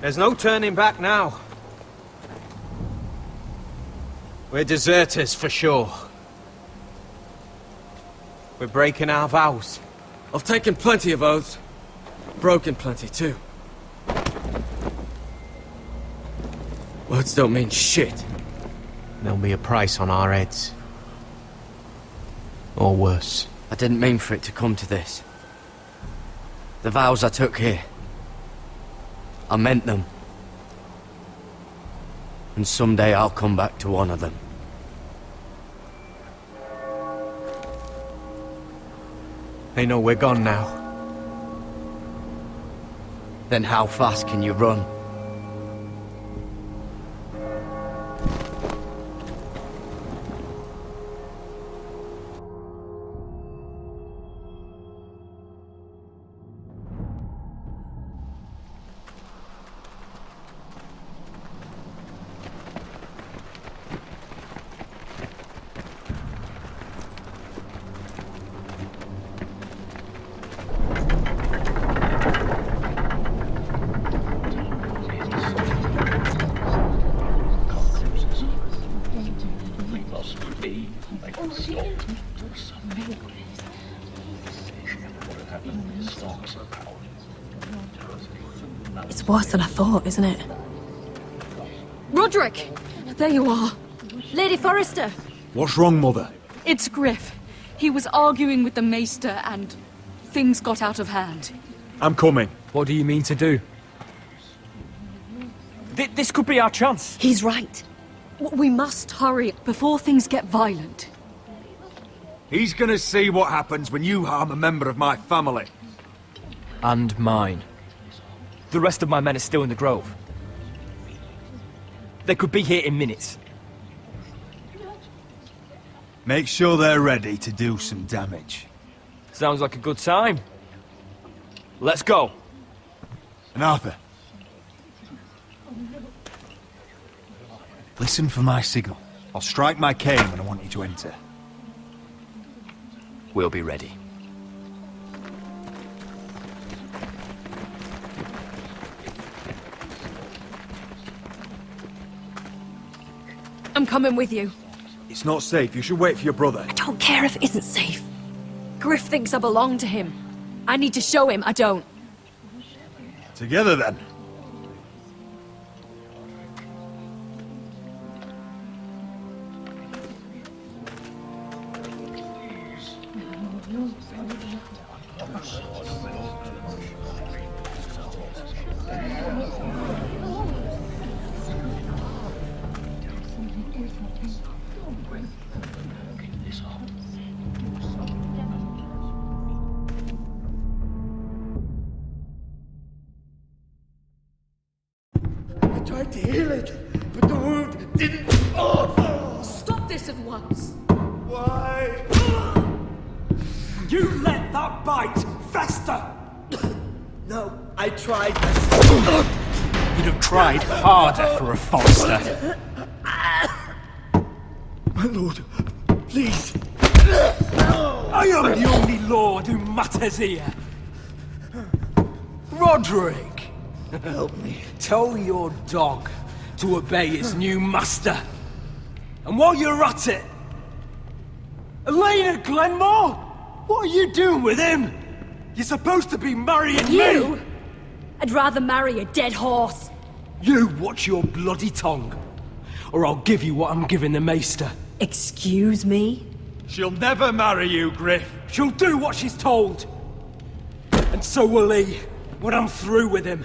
There's no turning back now. We're deserters for sure. We're breaking our vows. I've taken plenty of oaths. Broken plenty too. Words don't mean shit. There'll be a price on our heads. Or worse. I didn't mean for it to come to this. The vows I took here, I meant them. And someday I'll come back to honor them. They know we're gone now. Then how fast can you run? It's worse than I thought, isn't it? Roderick! There you are. Lady Forrester. What's wrong, Mother? It's Griff. He was arguing with the Maester and things got out of hand. I'm coming. What do you mean to do? This could be our chance. He's right. We must hurry before things get violent. He's gonna see what happens when you harm a member of my family. And mine. The rest of my men are still in the grove. They could be here in minutes. Make sure they're ready to do some damage. Sounds like a good time. Let's go. And Arthur, listen for my signal. I'll strike my cane when I want you to enter. We'll be ready. I'm coming with you. It's not safe. You should wait for your brother. I don't care if it isn't safe. Griff thinks I belong to him. I need to show him I don't. Together, then. I tried to heal it, but the wound didn't... Oh! Stop this at once. Why? You let that bite fester! No, I tried. You'd have tried harder for a Forrester. My lord, please. I am the only lord who matters here. Roderick! Help me. Tell your dog to obey his new master. And while you're at it, Elena Glenmore, what are you doing with him? You're supposed to be marrying You? me. I'd rather marry a dead horse. You watch your bloody tongue, or I'll give you what I'm giving the Maester. Excuse me? She'll never marry you, Griff. She'll do what she's told. And so will he, when I'm through with him.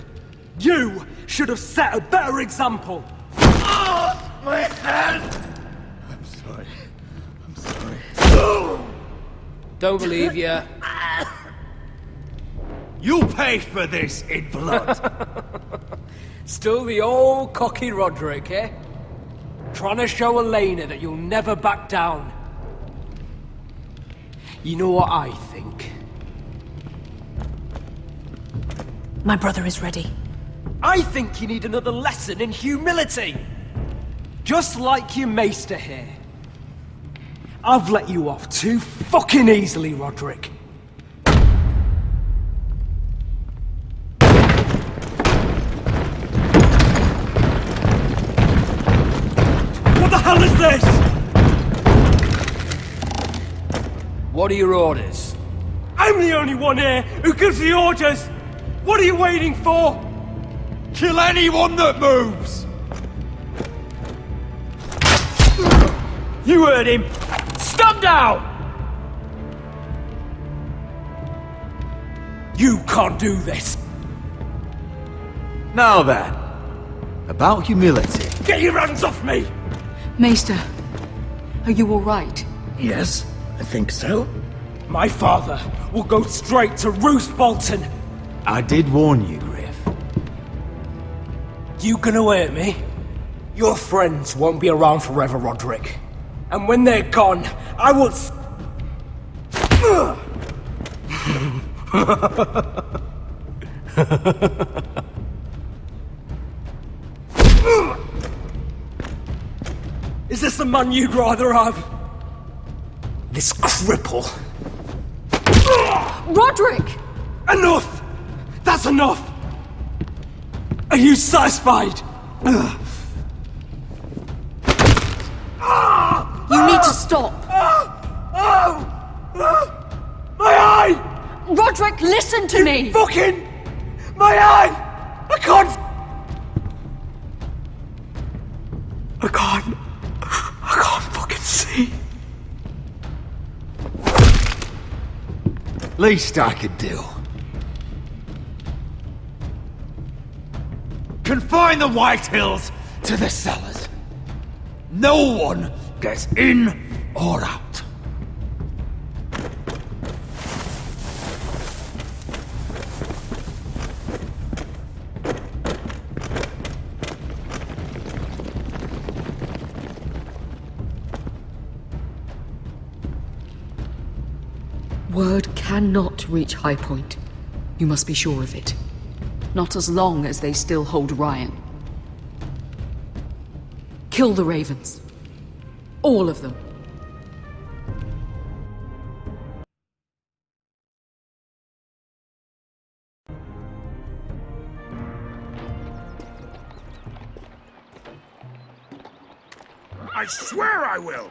You should have set a better example. Oh, my hand! I'm sorry. I'm sorry. Don't believe you. You'll pay for this in blood. Still the old cocky Roderick, eh? Trying to show Elena that you'll never back down. You know what I think? My brother is ready. I think you need another lesson in humility. Just like your Maester here. I've let you off too fucking easily, Roderick. What are your orders? I'm the only one here who gives the orders! What are you waiting for? Kill anyone that moves! You heard him! Stand down! You can't do this! Now then, about humility. Get your hands off me! Maester, are you all right? Yes, I think so. My father will go straight to Roose Bolton. I did warn you, Griff. You gonna hurt me? Your friends won't be around forever, Roderick. And when they're gone, I will Is this the man you'd rather have? This cripple. Roderick! Enough! That's enough! Are you satisfied? You need to stop! My eye! Roderick, listen to me! Fucking! My eye! I can't fucking see. Least I could do. Confine the White Hills to the cellars. No one gets in or out. Word cannot reach High Point. You must be sure of it. Not as long as they still hold Ryan. Kill the Ravens. All of them. I swear I will!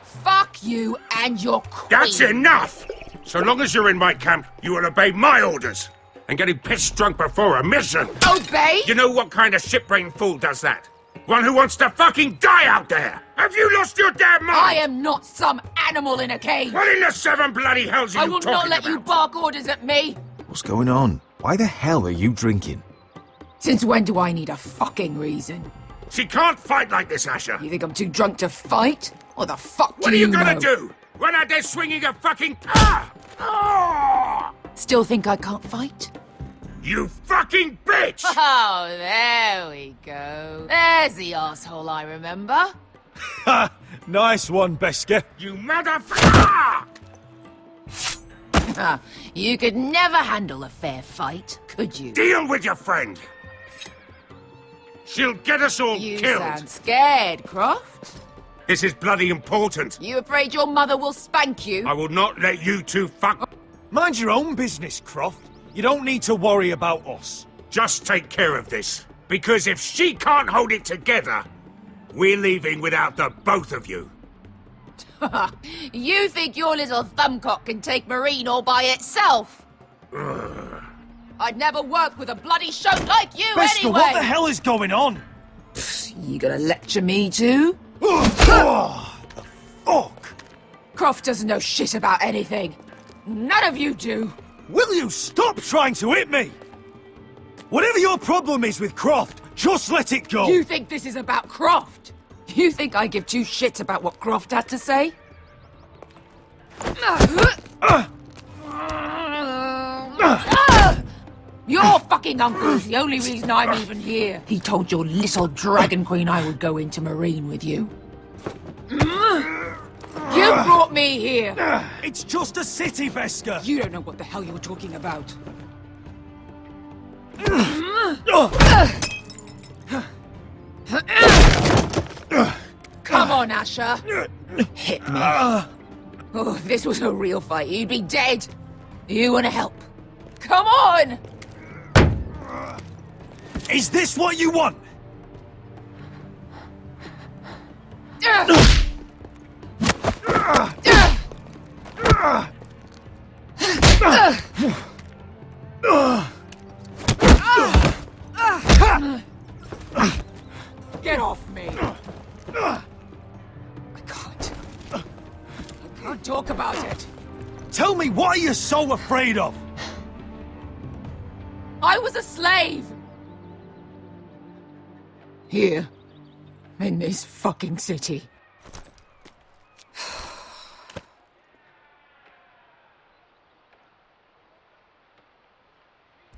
Fuck you and your queen. That's enough! So long as you're in my camp, you will obey my orders. And getting pissed drunk before a mission. Obey? You know what kind of shit-brained fool does that? One who wants to fucking die out there! Have you lost your damn mind? I am not some animal in a cage. What in the seven bloody hells are I you will talking not let about? you bark orders at me. What's going on? Why the hell are you drinking? Since when do I need a fucking reason? She can't fight like this, Asher. You think I'm too drunk to fight? What the fuck What do are you you gonna know? do? Run out there swinging a fucking... Ah! Ah! Still think I can't fight? You fucking bitch! Oh, there we go. There's the asshole I remember. Ha! Nice one, Beskar. You motherfucker! You could never handle a fair fight, could you? Deal with your friend. She'll get us all You killed. sound scared, Croft. This is bloody important. You afraid your mother will spank you? I will not let you two fuck... Mind your own business, Croft. You don't need to worry about us. Just take care of this. Because if she can't hold it together, we're leaving without the both of you. You think your little thumbcock can take Marine all by itself? I'd never work with a bloody shote like you Beskar, anyway! what the hell is going on? You gonna lecture me too? Oh, the fuck? Croft doesn't know shit about anything. None of you do. Will you stop trying to hit me? Whatever your problem is with Croft, just let it go. You think this is about Croft? You think I give two shits about what Croft has to say? Your fucking uncle's the only reason I'm even here. He told your little dragon queen I would go into Marine with you. You brought me here. It's just a city, Beskar. You don't know what the hell you were talking about. Come on, Asher. Hit me. Oh, if this was a real fight, you'd be dead. You want to help? Come on! Is this what you want? Get off me! I can't talk about it. Tell me, what are you so afraid of? I was a slave! Here. In this fucking city.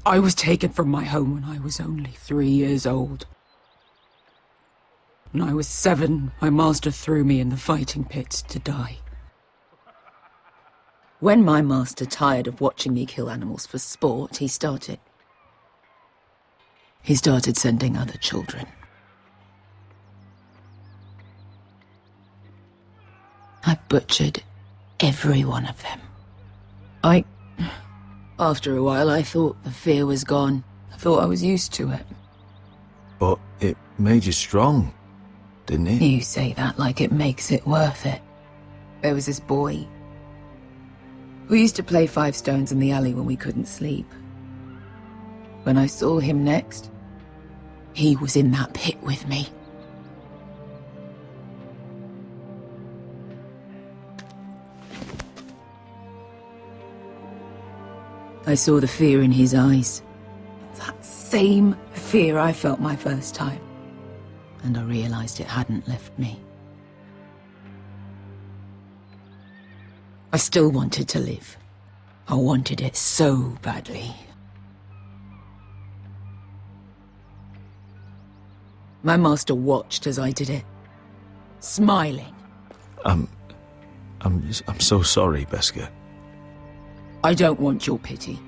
I was taken from my home when I was only 3 years old. When I was 7, my master threw me in the fighting pits to die. When my master tired of watching me kill animals for sport, he started sending other children. I butchered every one of them. After a while, I thought the fear was gone. I thought I was used to it. But it made you strong, didn't it? You say that like it makes it worth it. There was this boy. We used to play 5 stones in the alley when we couldn't sleep. When I saw him next, he was in that pit with me. I saw the fear in his eyes. That same fear I felt my first time. And I realized it hadn't left me. I still wanted to live. I wanted it so badly. My master watched as I did it, smiling. I'm so sorry, Beskha. I don't want your pity.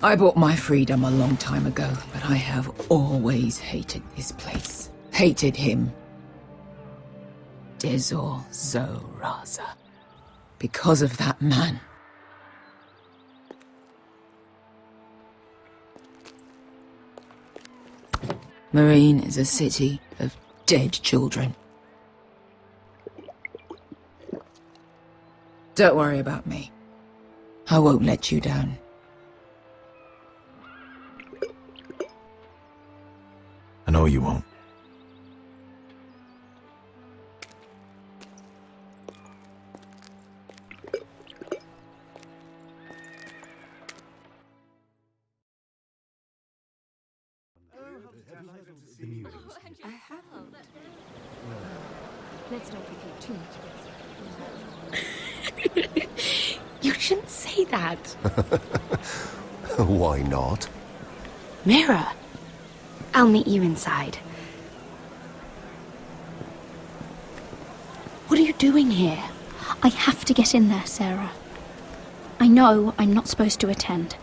I bought my freedom a long time ago, but I have always hated this place. Hated him. Dezor Zo-Raza. Because of that man. Marine is a city of dead children. Don't worry about me. I won't let you down. I know you won't. Let's not get too much. You shouldn't say that. Why not? Mira, I'll meet you inside. What are you doing here? I have to get in there, Sarah. I know I'm not supposed to attend,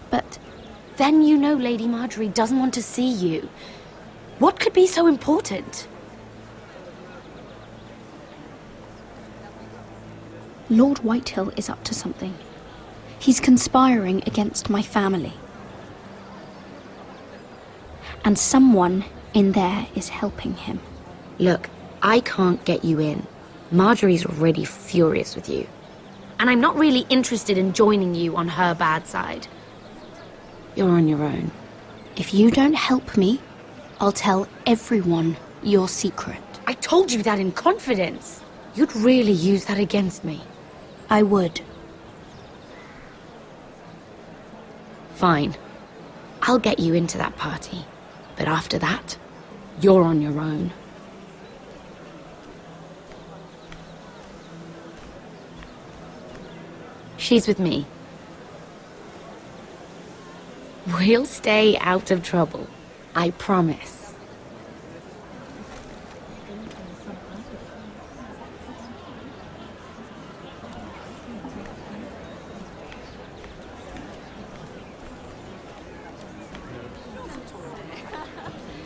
but Then you know Lady Marjorie doesn't want to see you. What could be so important? Lord Whitehill is up to something. He's conspiring against my family. And someone in there is helping him. Look, I can't get you in. Marjorie's already furious with you. And I'm not really interested in joining you on her bad side. You're on your own. If you don't help me, I'll tell everyone your secret. I told you that in confidence. You'd really use that against me. I would. Fine. I'll get you into that party. But after that, you're on your own. She's with me. We'll stay out of trouble. I promise.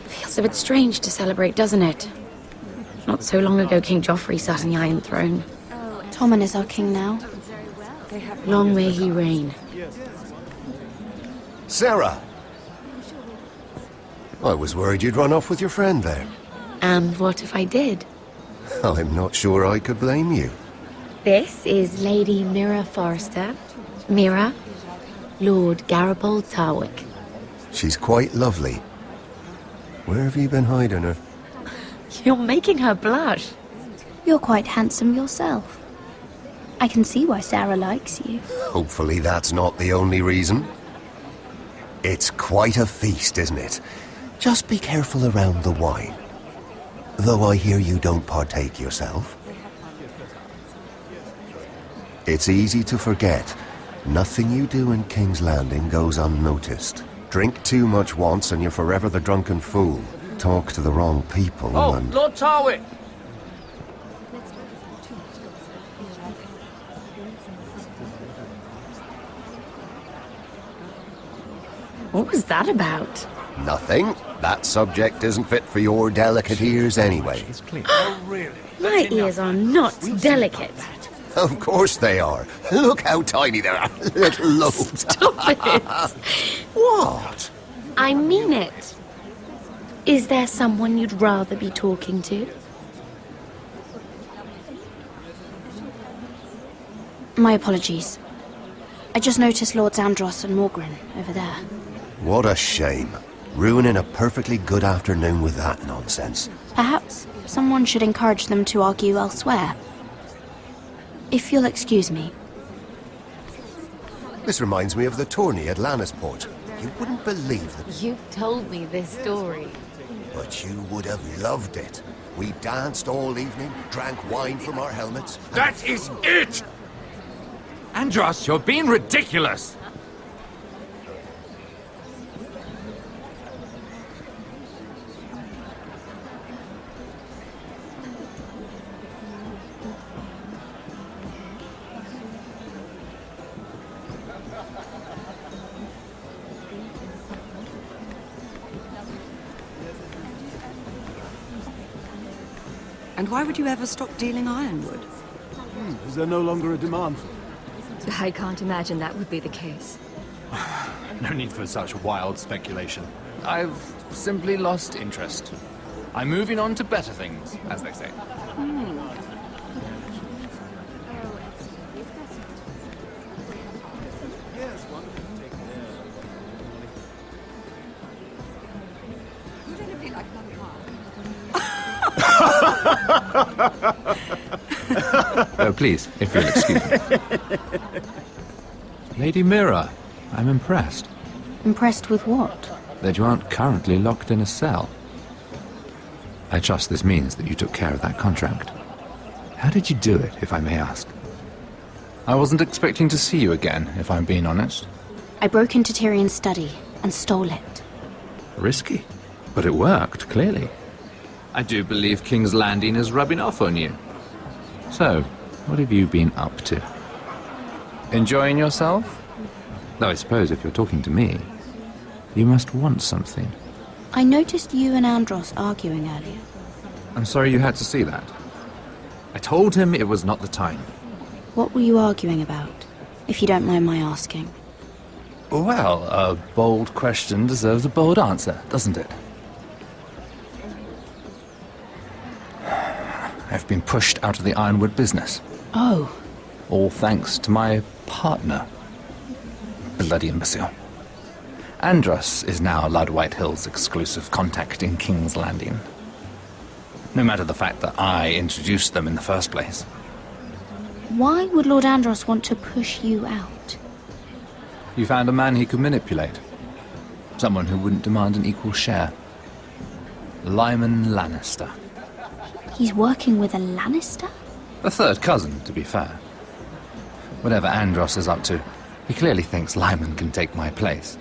Feels a bit strange to celebrate, doesn't it? Not so long ago, King Joffrey sat on the Iron Throne. Tommen is our king now. Long may he reign. Sarah! I was worried you'd run off with your friend there. And what if I did? I'm not sure I could blame you. This is Lady Mira Forrester. Mira, Lord Garibald Tarwick. She's quite lovely. Where have you been hiding her? You're making her blush. You're quite handsome yourself. I can see why Sarah likes you. Hopefully that's not the only reason. It's quite a feast, isn't it? Just be careful around the wine. Though I hear you don't partake yourself. It's easy to forget. Nothing you do in King's Landing goes unnoticed. Drink too much once and you're forever the drunken fool. Talk to the wrong people and... Lord Tarwick! What was that about? Nothing. That subject isn't fit for your delicate ears anyway. My ears are not delicate. Of course they are. Look how tiny they are. Little lobes. Stop it! What? I mean it. Is there someone you'd rather be talking to? My apologies. I just noticed Lords Andros and Morgren over there. What a shame. Ruining a perfectly good afternoon with that nonsense. Perhaps someone should encourage them to argue elsewhere. If you'll excuse me. This reminds me of the tourney at Lannisport. You wouldn't believe it. You've told me this story. But you would have loved it. We danced all evening, drank wine from our helmets. That is it! Andros, you're being ridiculous! And why would you ever stop dealing ironwood? Is there no longer a demand for it? I can't imagine that would be the case. No need for such wild speculation. I've simply lost interest. I'm moving on to better things, as they say. Oh, please, if you'll excuse me. Lady Mira, I'm impressed Impressed with what? that you aren't currently locked in a cell. I trust this means that you took care of that contract. How did you do it, if I may ask? I wasn't expecting to see you again, if I'm being honest. I broke into Tyrion's study and stole it. Risky, but it worked, clearly. I do believe King's Landing is rubbing off on you. So, what have you been up to? Enjoying yourself? Though I suppose if you're talking to me, you must want something. I noticed you and Andros arguing earlier. I'm sorry you had to see that. I told him it was not the time. What were you arguing about, if you don't mind my asking? Well, a bold question deserves a bold answer, doesn't it? I've been pushed out of the ironwood business. Oh. All thanks to my partner. Bloody imbecile. Andros is now Lord Whitehill's exclusive contact in King's Landing. No matter the fact that I introduced them in the first place. Why would Lord Andros want to push you out? You found a man he could manipulate. Someone who wouldn't demand an equal share. Lyman Lannister. He's working with a Lannister? A third cousin, to be fair. Whatever Andros is up to, he clearly thinks Lyman can take my place.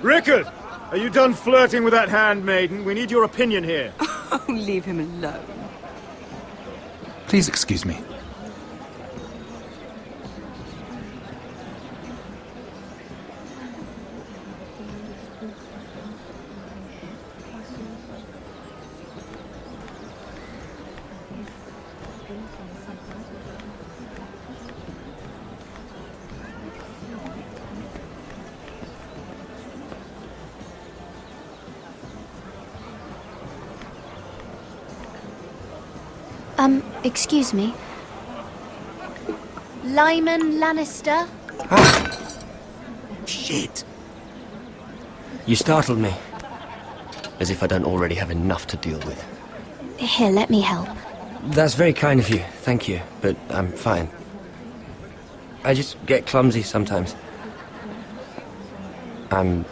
Rickard! Are you done flirting with that handmaiden? We need your opinion here. Oh, leave him alone. Please excuse me. Excuse me. Lyman Lannister? Shit. You startled me. As if I don't already have enough to deal with. Here, let me help. That's very kind of you, thank you, but I'm fine. I just get clumsy sometimes. I'm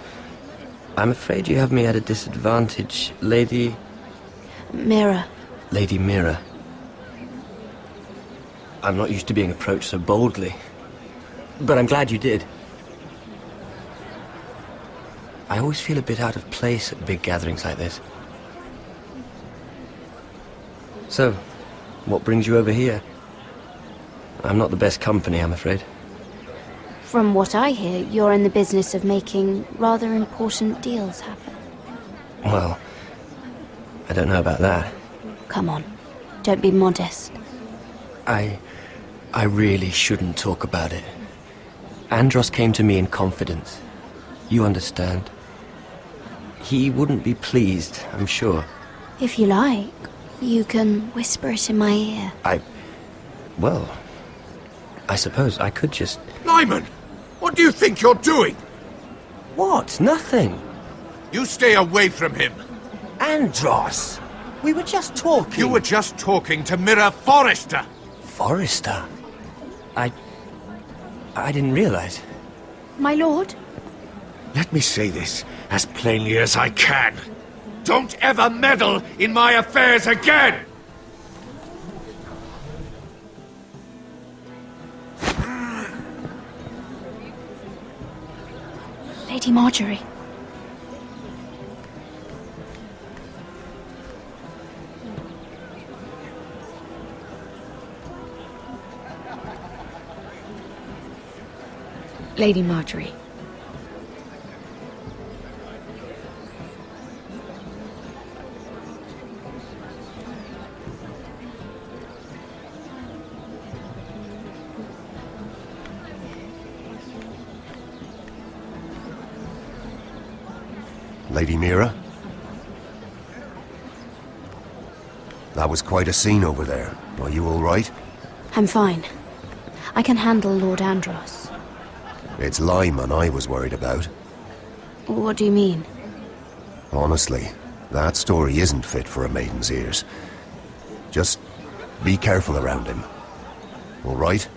afraid you have me at a disadvantage, Lady... Mira. Lady Mira. I'm not used to being approached so boldly, but I'm glad you did. I always feel a bit out of place at big gatherings like this. So, what brings you over here? I'm not the best company, I'm afraid. From what I hear, you're in the business of making rather important deals happen. Well, I don't know about that. Come on, don't be modest. I really shouldn't talk about it. Andros came to me in confidence. You understand. He wouldn't be pleased, I'm sure. If you like, you can whisper it in my ear. Well, I suppose I could just... Lyman! What do you think you're doing? What? Nothing. You stay away from him. Andros! We were just talking. You were just talking to Mira Forrester. Forrester? I didn't realize. My lord? Let me say this as plainly as I can. Don't ever meddle in my affairs again! Lady Marjorie. Lady Marjorie. Lady Mira? That was quite a scene over there. Are you all right? I'm fine. I can handle Lord Andros. It's Lyman I was worried about. What do you mean? Honestly, that story isn't fit for a maiden's ears. Just be careful around him. All right?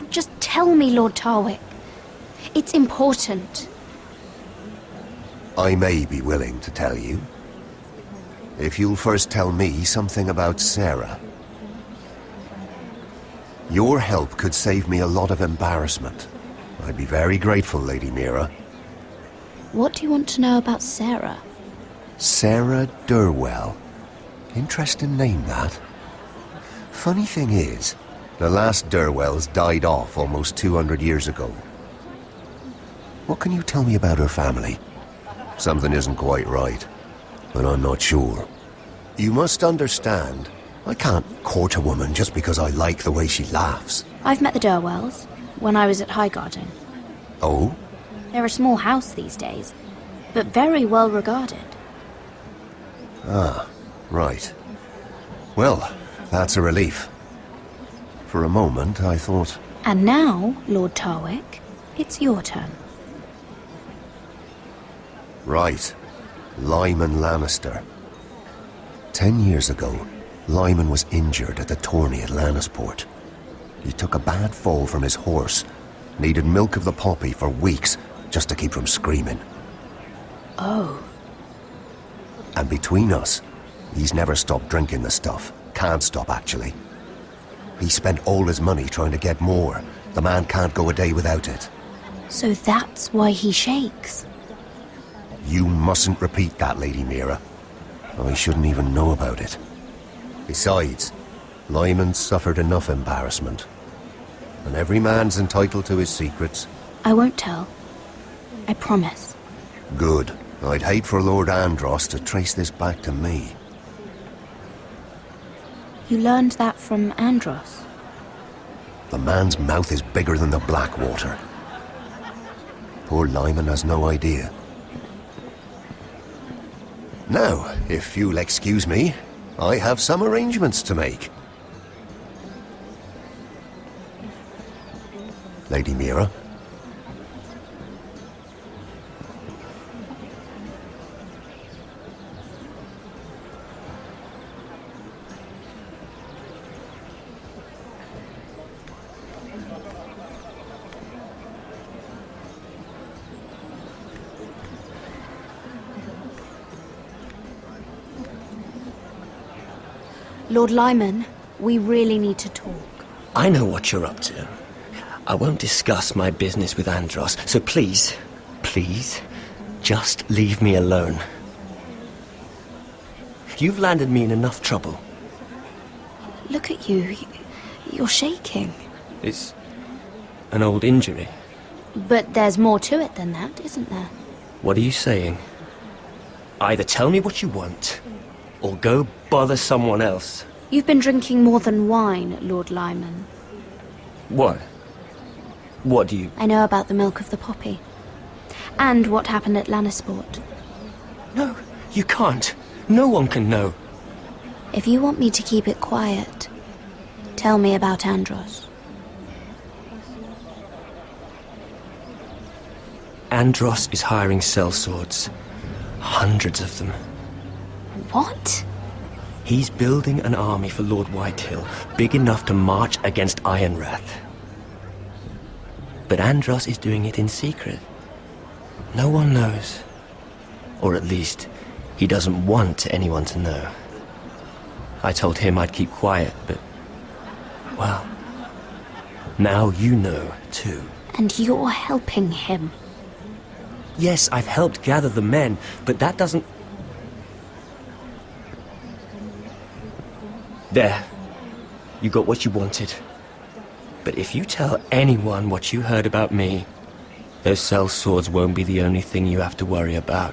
Just tell me, Lord Tarwick. It's important. I may be willing to tell you. If you'll first tell me something about Sarah. Your help could save me a lot of embarrassment. I'd be very grateful, Lady Mira. What do you want to know about Sarah? Sarah Durwell. Interesting name, that. Funny thing is, the last Durwells died off almost 200 years ago. What can you tell me about her family? Something isn't quite right, but I'm not sure. You must understand, I can't court a woman just because I like the way she laughs. I've met the Durwells when I was at Highgarden. Oh? They're a small house these days, but very well regarded. Ah, right. Well, that's a relief. For a moment, I thought... And now, Lord Tarwick, it's your turn. Right. Lyman Lannister. 10 years ago, Lyman was injured at the tourney at Lannisport. He took a bad fall from his horse, needed milk of the poppy for weeks just to keep from screaming. Oh. And between us, he's never stopped drinking the stuff. Can't stop, actually. He spent all his money trying to get more. The man can't go a day without it. So that's why he shakes. You mustn't repeat that, Lady Mira. I shouldn't even know about it. Besides, Lyman suffered enough embarrassment. And every man's entitled to his secrets. I won't tell. I promise. Good. I'd hate for Lord Andros to trace this back to me. You learned that from Andros? The man's mouth is bigger than the Blackwater. Poor Lyman has no idea. Now, if you'll excuse me, I have some arrangements to make. Lady Mira? Lord Lyman, we really need to talk. I know what you're up to. I won't discuss my business with Andros, so please, please, just leave me alone. You've landed me in enough trouble. Look at you. You're shaking. It's an old injury. But there's more to it than that, isn't there? What are you saying? Either tell me what you want, or go bother someone else. You've been drinking more than wine, Lord Lyman. What? What do you... I know about the milk of the poppy. And what happened at Lannisport. No, you can't. No one can know. If you want me to keep it quiet, tell me about Andros. Andros is hiring sellswords. Hundreds of them. What? He's building an army for Lord Whitehill, big enough to march against Ironrath. But Andros is doing it in secret. No one knows. Or at least, he doesn't want anyone to know. I told him I'd keep quiet, but... well... now you know, too. And you're helping him. Yes, I've helped gather the men, but that doesn't... There. You got what you wanted. But if you tell anyone what you heard about me, those sellswords won't be the only thing you have to worry about.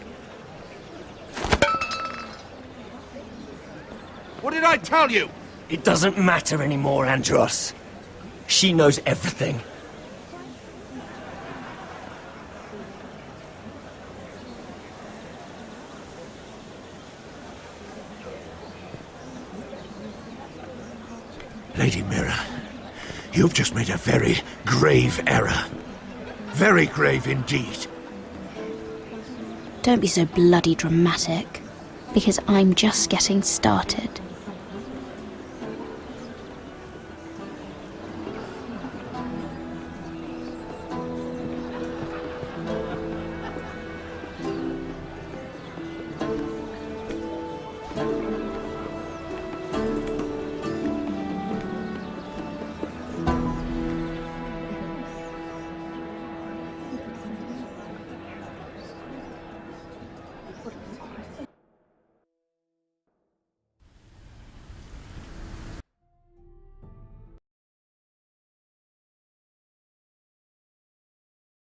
What did I tell you? It doesn't matter anymore, Andros. She knows everything. Lady Mira, you've just made a very grave error. Very grave indeed. Don't be so bloody dramatic, because I'm just getting started.